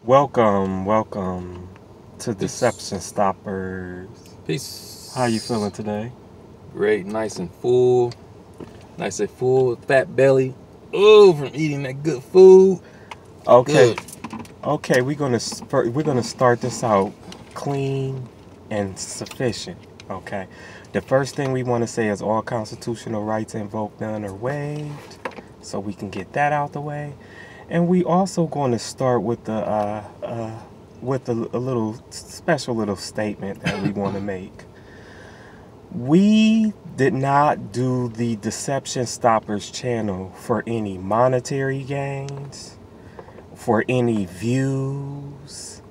Welcome to Peace. Deception Stoppers. Peace. How you feeling today? Great, nice and full. Nice and full, fat belly. Oh, from eating that good food. Okay, Good. okay, we're gonna start this out clean and sufficient. Okay, the first thing we want to say is all constitutional rights invoked, none are waived, so we can get that out the way. And we also going to start with a little special little statement that we want to make. We did not do the Deception Stoppers channel for any monetary gains, for any views,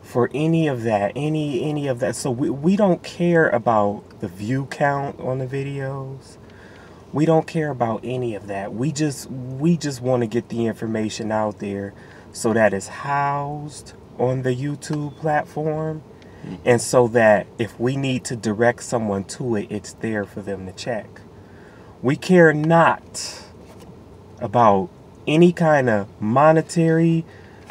for any of that, any of that. So we don't care about the view count on the videos. We don't care about any of that. We just want to get the information out there so that it's housed on the YouTube platform, and so that if we need to direct someone to it, it's there for them to check. We care not about any kind of monetary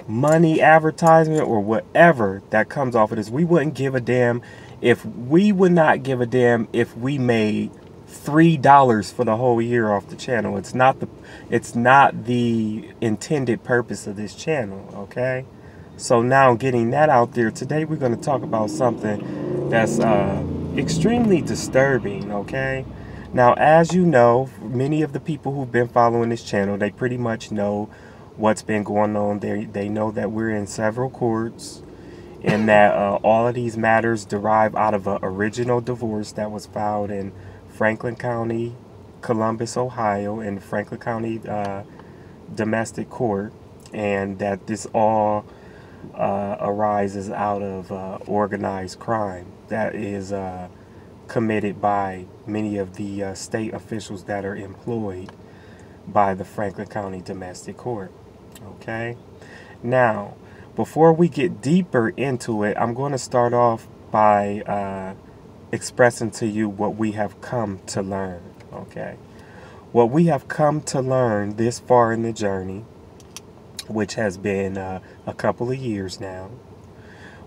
money advertisement or whatever that comes off of this. We wouldn't give a damn if we made $3 for the whole year off the channel. It's not the intended purpose of this channel, okay? So now, getting that out there, today we're going to talk about something that's extremely disturbing, okay? Now, as you know, many of the people who've been following this channel, they pretty much know what's been going on. They know that we're in several courts, and that all of these matters derive out of an original divorce that was filed in Franklin County, Columbus, Ohio, in Franklin County Domestic Court, and that this all arises out of organized crime that is committed by many of the state officials that are employed by the Franklin County Domestic Court. Okay? Now, before we get deeper into it, I'm going to start off by expressing to you what we have come to learn. Okay? What we have come to learn this far in the journey, which has been a couple of years now,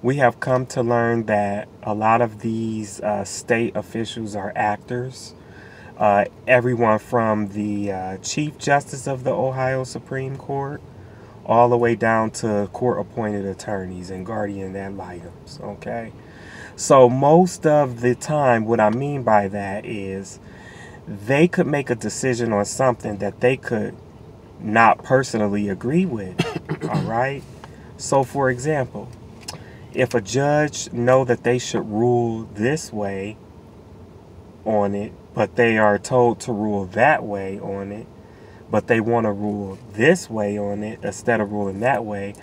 we have come to learn that a lot of these state officials are actors. Everyone from the Chief Justice of the Ohio Supreme Court all the way down to court-appointed attorneys and guardian ad litems, okay? So most of the time, what I mean by that is they could make a decision on something that they could not personally agree with, all right? So, for example, if a judge know that they should rule this way on it, but they are told to rule that way on it, but they want to rule this way on it instead of ruling that way,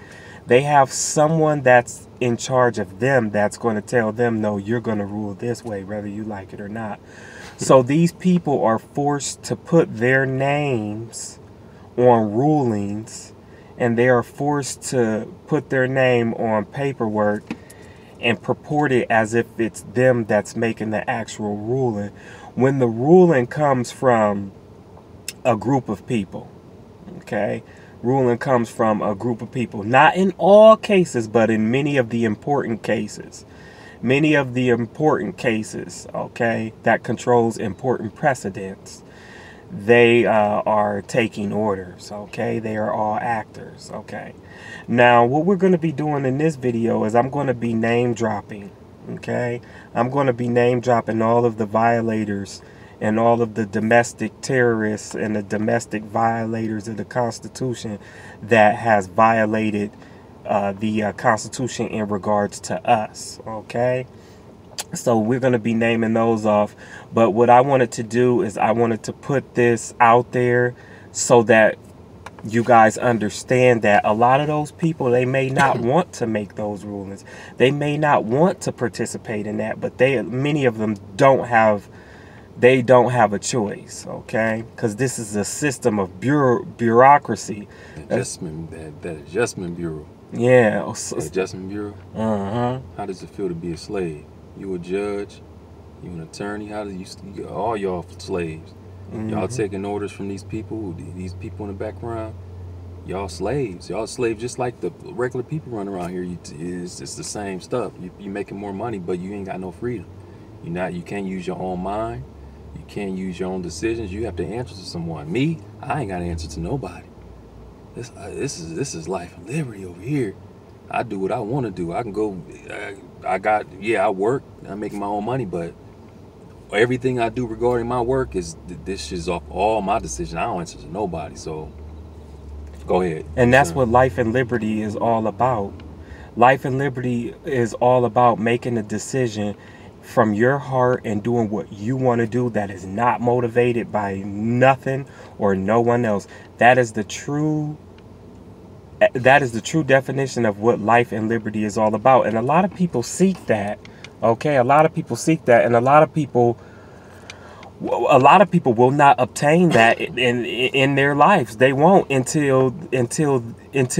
they have someone that's in charge of them that's going to tell them, no, you're going to rule this way, whether you like it or not. So these people are forced to put their names on rulings, and they are forced to put their name on paperwork and purport it as if it's them that's making the actual ruling, when the ruling comes from a group of people. Okay? Ruling comes from a group of people. Not in all cases, but in many of the important cases. Many of the important cases, okay, that controls important precedents. They are taking orders, okay? They are all actors, okay? Now, what we're going to be doing in this video is I'm going to be name dropping, okay? I'm going to be name dropping all of the violators and all of the domestic terrorists and the domestic violators of the Constitution that has violated the Constitution in regards to us, okay? So we're going to be naming those off. But what I wanted to do is I wanted to put this out there so that you guys understand that a lot of those people, they may not want to make those rulings. They may not want to participate in that, but many of them don't have a choice, okay? Because this is a system of bureaucracy. That adjustment bureau. Yeah. That adjustment bureau. How does it feel to be a slave? You a judge, you an attorney. How do you all y'all slaves? Y'all taking orders from these people in the background. Y'all slaves. Y'all slaves just like the regular people running around here. It's the same stuff. You making more money, but you ain't got no freedom. You can't use your own mind. You can't use your own decisions. You have to answer to someone. Me, I ain't got to answer to nobody. This is life and liberty over here. I do what I want to do. I can go. I work. I'm making my own money, but everything I do regarding my work this is off all my decision. I don't answer to nobody. So go ahead. And that's what life and liberty is all about. Life and liberty is all about making a decision from your heart and doing what you want to do that is not motivated by nothing or no one else. That is the true definition of what life and liberty is all about. And a lot of people seek that. Okay, a lot of people seek that, and a lot of people will not obtain that in their lives. They won't until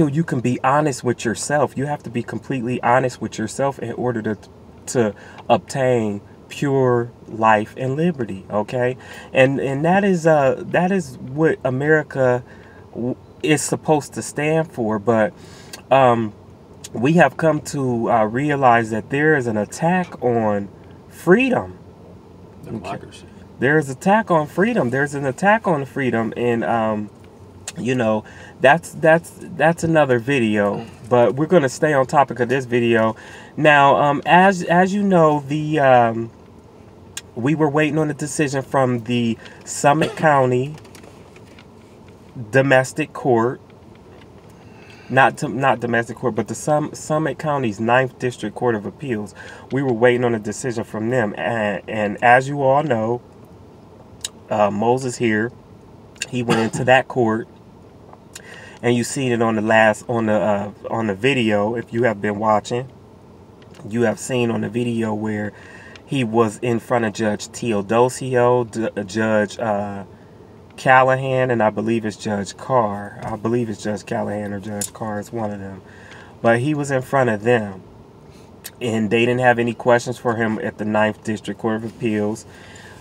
you can be honest with yourself. You have to be completely honest with yourself in order to obtain pure life and liberty. Okay, and that is what America is supposed to stand for. But we have come to realize that there is an attack on freedom. Democracy. There's an attack on freedom. There's an attack on freedom, and that's another video. But we're going to stay on topic of this video. Now, as you know, we were waiting on a decision from the Summit County domestic court. Not domestic court, but the Summit County's 9th District Court of Appeals. We were waiting on a decision from them, and as you all know, Moses here, he went into that court, and you seen it on the video. If you have been watching, you have seen on the video where he was in front of Judge Teodosio, Judge Callahan, and I believe it's Judge Carr. I believe it's Judge Callahan or Judge Carr. It's one of them. But he was in front of them, and they didn't have any questions for him at the 9th District Court of Appeals.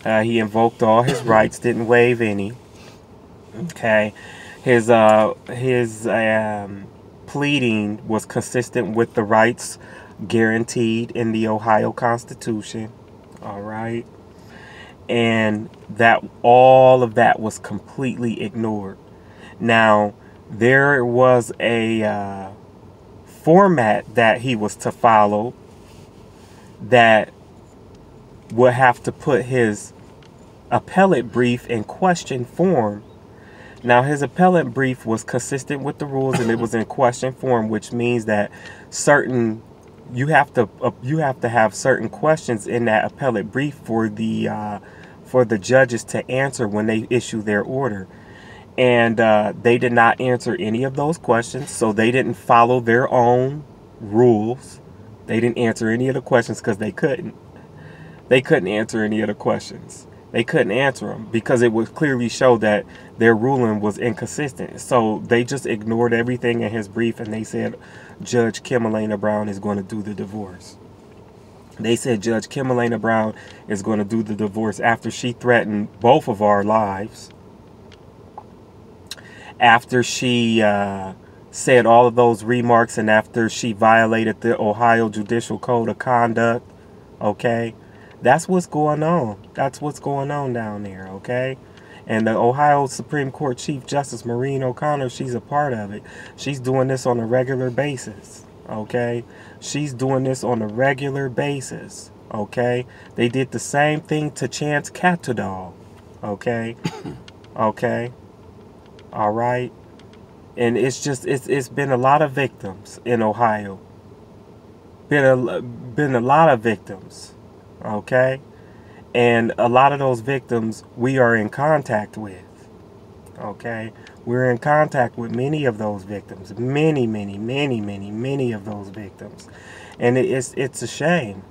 He invoked all his rights, didn't waive any. Okay, his pleading was consistent with the rights guaranteed in the Ohio Constitution. All right. And that all of that was completely ignored. Now, there was a format that he was to follow that would have to put his appellate brief in question form. Now, his appellate brief was consistent with the rules, and it was in question form, which means that you have to have certain questions in that appellate brief for the judges to answer when they issue their order. And they did not answer any of those questions, so they didn't follow their own rules. They didn't answer any of the questions because they couldn't. They couldn't answer any of the questions. They couldn't answer them because it would clearly show that their ruling was inconsistent. So they just ignored everything in his brief, and they said Judge Elena Brown is going to do the divorce. They said Judge Elena Brown is going to do the divorce after she threatened both of our lives. After she said all of those remarks, and after she violated the Ohio Judicial Code of Conduct. Okay? That's what's going on. That's what's going on down there, okay? And the Ohio Supreme Court Chief Justice Maureen O'Connor, she's a part of it. She's doing this on a regular basis, okay? She's doing this on a regular basis, okay? They did the same thing to Chance Catudall, okay? Okay? All right? And it's just, it's been a lot of victims in Ohio. Been a lot of victims. Okay, and a lot of those victims we are in contact with. Okay, we're in contact with many of those victims, many of those victims, and it's a shame.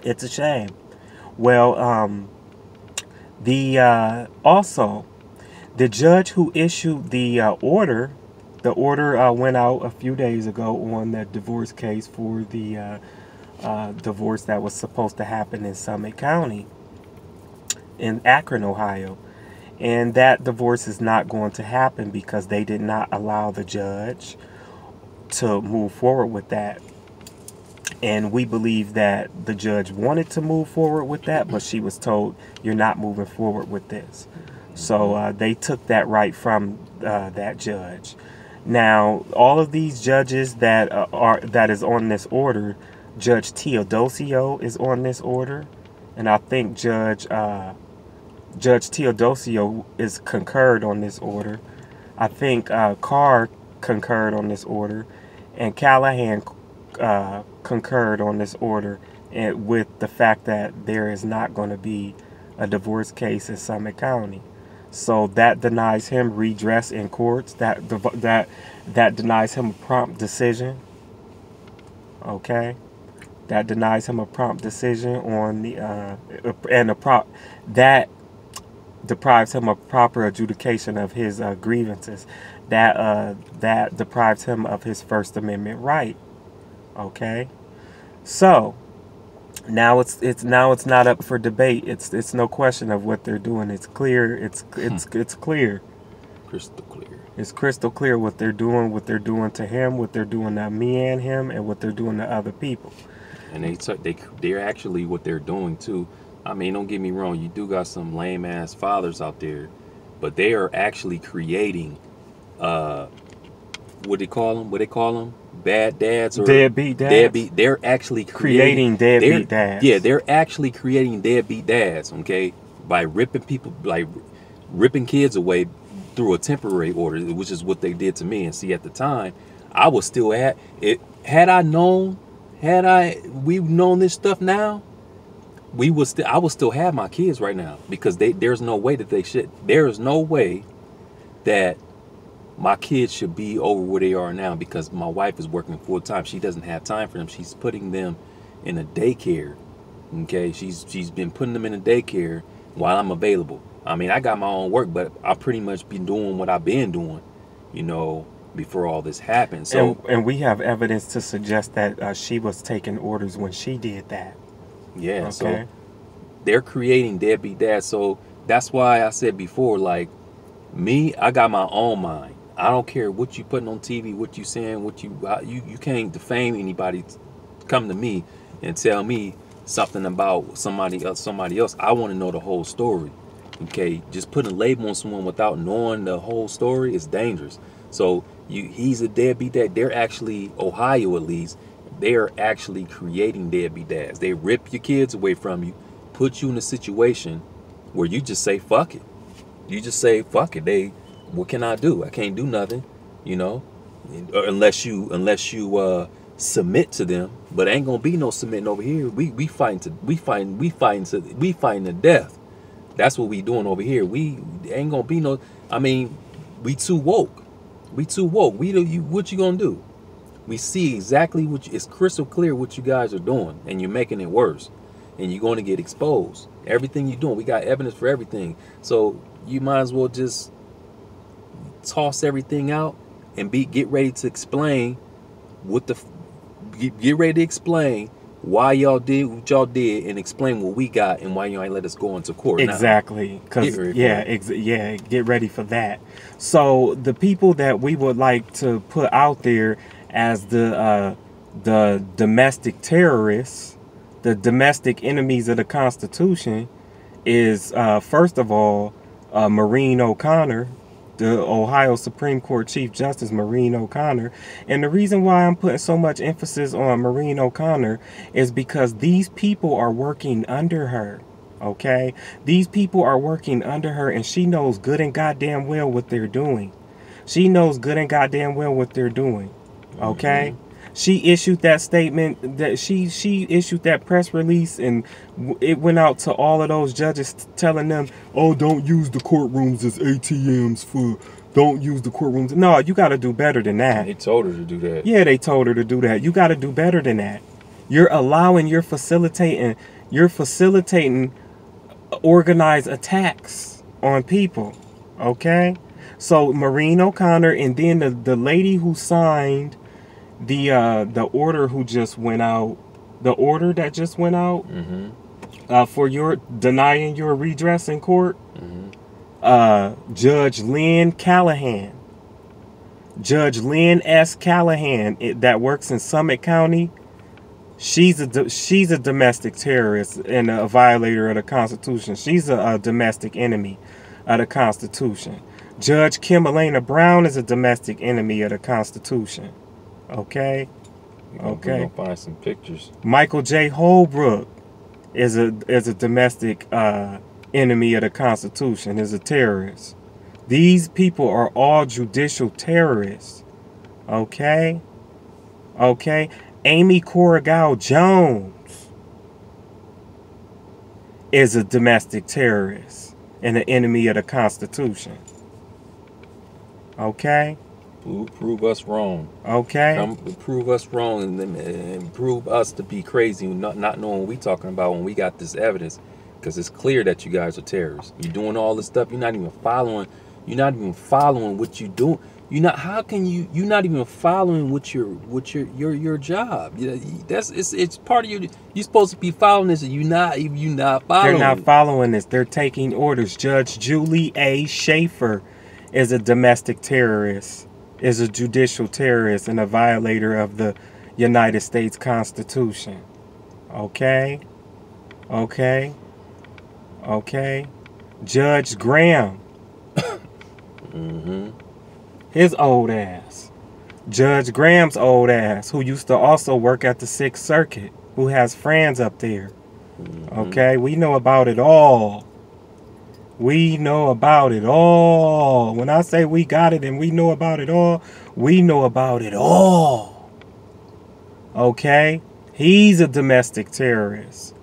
It's a shame. Well, also the judge who issued the order went out a few days ago on that divorce case for the divorce that was supposed to happen in Summit County in Akron, Ohio. And that divorce is not going to happen because they did not allow the judge to move forward with that. And we believe that the judge wanted to move forward with that, but she was told, you're not moving forward with this. So they took that right from that judge. Now, all of these judges that is on this order, Judge Teodosio is on this order, and I think Judge Teodosio is concurred on this order. I think Carr concurred on this order, and Callahan concurred on this order, and with the fact that there is not going to be a divorce case in Summit County. So that denies him redress in courts. That denies him a prompt decision. Okay, that denies him a prompt decision on the that deprives him of proper adjudication of his grievances. That deprives him of his First Amendment right. Okay, so now it's not up for debate. It's no question of what they're doing. It's clear. It's clear. Crystal clear. It's crystal clear what they're doing. What they're doing to him. What they're doing to me and him, and what they're doing to other people. And they're actually what they're doing too. I mean, don't get me wrong. You do got some lame ass fathers out there, but they are actually creating what they call them? Bad dads or deadbeat dads. Deadbeat. They're actually creating deadbeat dads. Yeah, they're actually creating deadbeat dads. Okay, by ripping kids away through a temporary order, which is what they did to me. And see, at the time, I was still at it. Had we known this stuff now, I would still have my kids right now, because there's no way that there is no way that my kids should be over where they are now, because my wife is working full time. She doesn't have time for them. She's putting them in a daycare. Okay, she's been putting them in a daycare while I'm available. I mean, I got my own work, but I pretty much been doing what I've been doing, before all this happened. So and we have evidence to suggest that she was taking orders when she did that. Yeah. Okay. So they're creating deadbeat dads. So that's why I said before, like me, I got my own mind. I don't care what you putting on TV, what you saying, you can't defame anybody. Come to me and tell me something about somebody else. I want to know the whole story. Okay, just putting a label on someone without knowing the whole story is dangerous. So he's a deadbeat dad. They're actually, Ohio at least, they are actually creating deadbeat dads. They rip your kids away from you, put you in a situation where you just say fuck it. You just say fuck it. What can I do? I can't do nothing, unless you submit to them. But ain't gonna be no submitting over here. We fighting to death. That's what we doing over here. We ain't gonna be no. I mean, we too woke. What you gonna do? We see exactly it's crystal clear what you guys are doing, and you're making it worse, and you're going to get exposed. Everything you're doing, we got evidence for everything. So you might as well just toss everything out and get ready to explain get ready to explain why y'all did what y'all did, and explain what we got and why you ain't let us go into court. Exactly. Because get ready for that. So the people that we would like to put out there as the domestic terrorists, the domestic enemies of the Constitution, is first of all Maureen O'Connor, the Ohio Supreme Court Chief Justice Maureen O'Connor. And the reason why I'm putting so much emphasis on Maureen O'Connor is because these people are working under her. Okay? These people are working under her, and she knows good and goddamn well what they're doing. She knows good and goddamn well what they're doing. Okay? Mm-hmm. She issued that statement, that she issued that press release, and it went out to all of those judges telling them, oh, don't use the courtrooms as ATMs don't use the courtrooms. No, you got to do better than that. They told her to do that. Yeah, they told her to do that. You got to do better than that. You're facilitating organized attacks on people. Okay? So Maureen O'Connor, and then the lady who signed the order that just went out, mm-hmm. For your denying your redress in court, mm-hmm. Judge Lynn Callahan. Judge Lynn S. Callahan, that works in Summit County. She's a domestic terrorist and a violator of the Constitution. She's a domestic enemy of the Constitution. Judge Kim Elena Brown is a domestic enemy of the Constitution. Okay? Okay. We're gonna find some pictures. Michael J. Holbrook is a domestic enemy of the Constitution, is a terrorist. These people are all judicial terrorists. Okay? Okay? Amy Corrigal Jones is a domestic terrorist and an enemy of the Constitution. Okay? Prove us wrong. Okay? Come prove us wrong and prove us to be crazy, not knowing what we talking about when we got this evidence. Because it's clear that you guys are terrorists. You're doing all this stuff. You're not even following. You're not even following what you do. You're not. How can you? You're not even following what your job. It's part of your. You're supposed to be following this, and you're not following. They're not following this. They're taking orders. Judge Julie A. Schaefer is a domestic terrorist, is a judicial terrorist, and a violator of the United States Constitution. Okay. Okay. Okay. Judge Graham. His old ass. Judge Graham's old ass, who used to also work at the 6th Circuit, who has friends up there. Okay, we know about it all. We know about it all. When I say we got it and we know about it all, we know about it all. Okay? He's a domestic terrorist.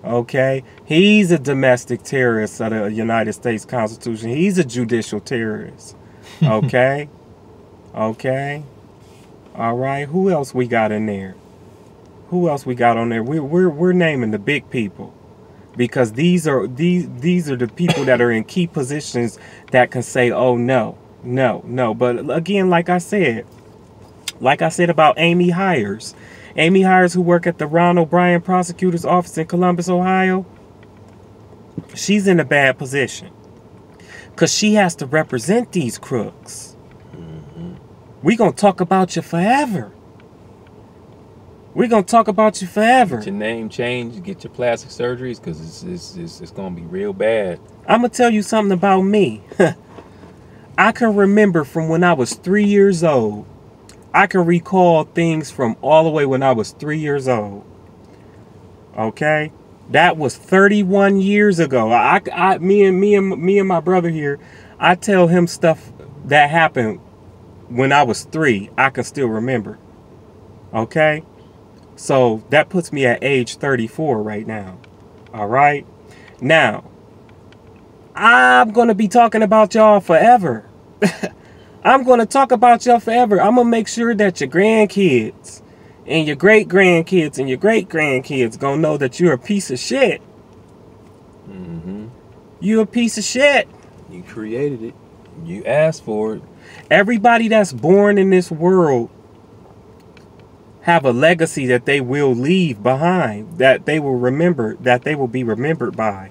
Okay? He's a domestic terrorist of the United States Constitution. He's a judicial terrorist. Okay? Okay? All right. Who else we got in there? Who else we got on there? We're naming the big people, because these are the people that are in key positions that can say, "Oh no, no, no." But again, like I said about Amy Hires. Amy Hires, who work at the Ron O'Brien Prosecutor's Office in Columbus, Ohio. She's in a bad position because she has to represent these crooks. We gonna talk about you forever. We're going to talk about you forever. Get your name changed, get your plastic surgeries, because it's going to be real bad. I'm going to tell you something about me. I can remember from when I was 3 years old. I can recall things from all the way when I was 3 years old. Okay? That was 31 years ago. Me and my brother here, I tell him stuff that happened when I was 3. I can still remember. Okay? So that puts me at age 34 right now. All right. Now, I'm going to be talking about y'all forever. I'm going to talk about y'all forever. I'm going to make sure that your grandkids and your great-grandkids and your great-grandkids going to know that you're a piece of shit. You're a piece of shit. You created it. You asked for it. Everybody that's born in this world have a legacy that they will leave behind, that they will remember, that they will be remembered by.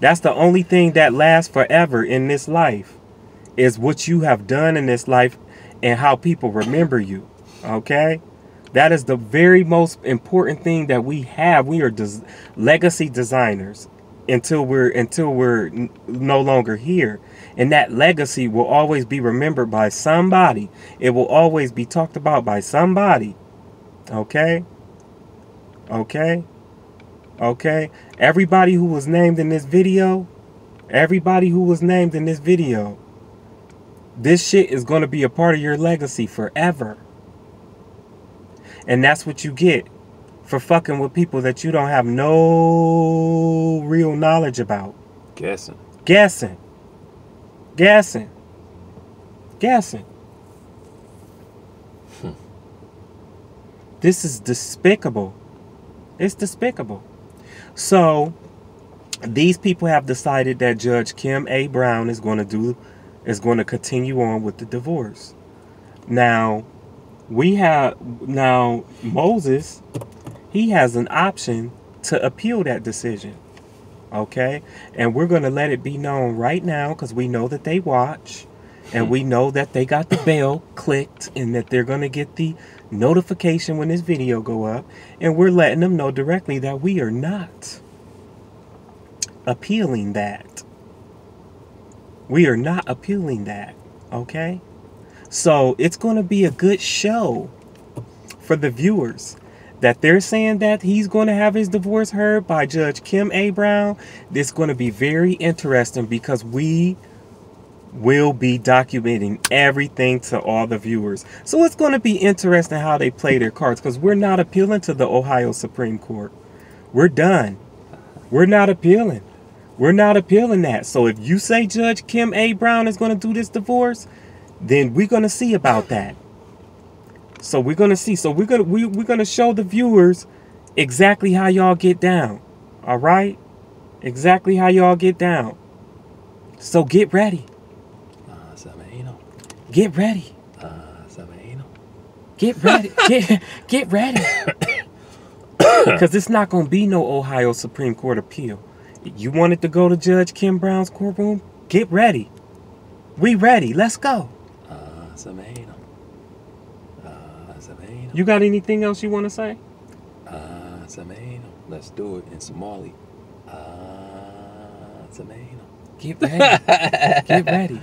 That's the only thing that lasts forever in this life, is what you have done in this life and how people remember you. Okay? That is the very most important thing that we have. We are legacy designers until we're no longer here. And that legacy will always be remembered by somebody. It will always be talked about by somebody. Okay? Okay? Okay? Everybody who was named in this video, this shit is going to be a part of your legacy forever. And that's what you get for fucking with people that you don't have no real knowledge about. Guessing. This is despicable. It's despicable. So, these people have decided that Judge Kim A. Brown is going to continue on with the divorce. Now, Moses, he has an option to appeal that decision. Okay? And we're going to let it be known right now because we know that they watch and we know that they got the bell clicked and that they're going to get the notification when this video go up. And we're letting them know directly that we are not appealing that. We are not appealing that. Okay? So it's going to be a good show for the viewers. That they're saying that he's going to have his divorce heard by Judge Kim A. Brown. It's going to be very interesting because we will be documenting everything to all the viewers. So it's going to be interesting how they play their cards because we're not appealing to the Ohio Supreme Court. We're done. We're not appealing. We're not appealing that. So if you say Judge Kim A. Brown is going to do this divorce, then we're going to see about that. So we're gonna see. So we're gonna show the viewers exactly how y'all get down. All right, exactly how y'all get down. So get ready. Get ready. Get ready. Get ready. Because it's not gonna be no Ohio Supreme Court appeal. You wanted to go to Judge Kim Brown's courtroom? Get ready. We ready. Let's go. You got anything else you want to say? Let's do it in Somali. Get ready. Get ready.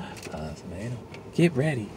Get ready.